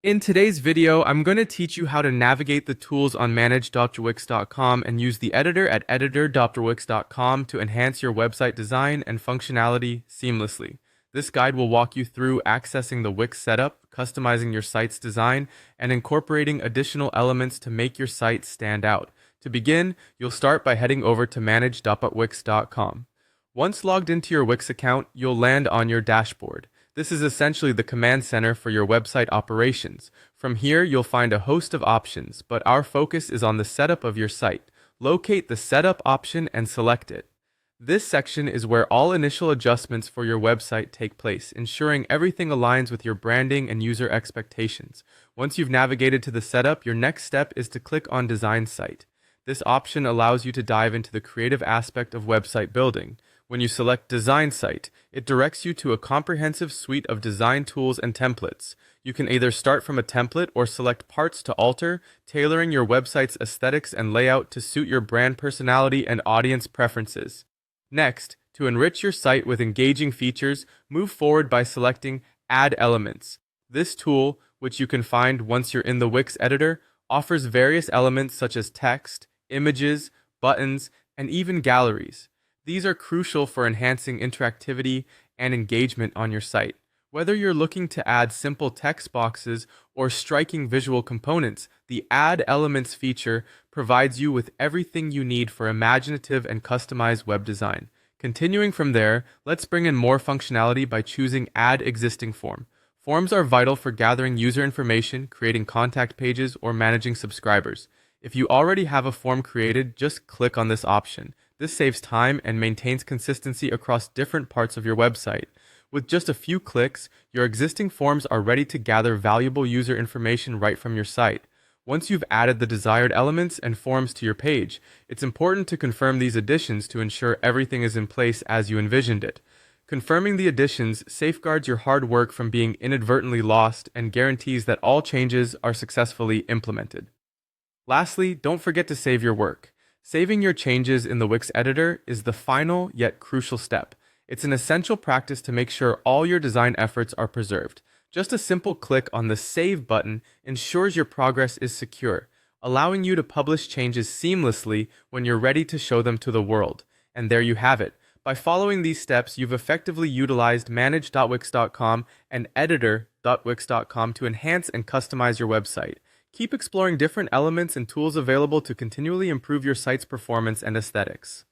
In today's video, I'm going to teach you how to navigate the tools on manage.wix.com and use the editor at editor.wix.com to enhance your website design and functionality seamlessly. This guide will walk you through accessing the Wix setup, customizing your site's design, and incorporating additional elements to make your site stand out. To begin, you'll start by heading over to manage.wix.com. Once logged into your Wix account, you'll land on your dashboard. This is essentially the command center for your website operations. From here, you'll find a host of options, but our focus is on the setup of your site. Locate the Setup option and select it. This section is where all initial adjustments for your website take place, ensuring everything aligns with your branding and user expectations. Once you've navigated to the setup, your next step is to click on Design Site. This option allows you to dive into the creative aspect of website building. When you select Design Site, it directs you to a comprehensive suite of design tools and templates. You can either start from a template or select parts to alter, tailoring your website's aesthetics and layout to suit your brand personality and audience preferences. Next, to enrich your site with engaging features, move forward by selecting Add Elements. This tool, which you can find once you're in the Wix editor, offers various elements such as text, images, buttons, and even galleries. These are crucial for enhancing interactivity and engagement on your site. Whether you're looking to add simple text boxes or striking visual components, the Add Elements feature provides you with everything you need for imaginative and customized web design. Continuing from there, let's bring in more functionality by choosing Add Existing Form. Forms are vital for gathering user information, creating contact pages, or managing subscribers. If you already have a form created, just click on this option. This saves time and maintains consistency across different parts of your website. With just a few clicks, your existing forms are ready to gather valuable user information right from your site. Once you've added the desired elements and forms to your page, it's important to confirm these additions to ensure everything is in place as you envisioned it. Confirming the additions safeguards your hard work from being inadvertently lost and guarantees that all changes are successfully implemented. Lastly, don't forget to save your work. Saving your changes in the Wix editor is the final yet crucial step. It's an essential practice to make sure all your design efforts are preserved. Just a simple click on the Save button ensures your progress is secure, allowing you to publish changes seamlessly when you're ready to show them to the world. And there you have it. By following these steps, you've effectively utilized manage.wix.com and editor.wix.com to enhance and customize your website. Keep exploring different elements and tools available to continually improve your site's performance and aesthetics.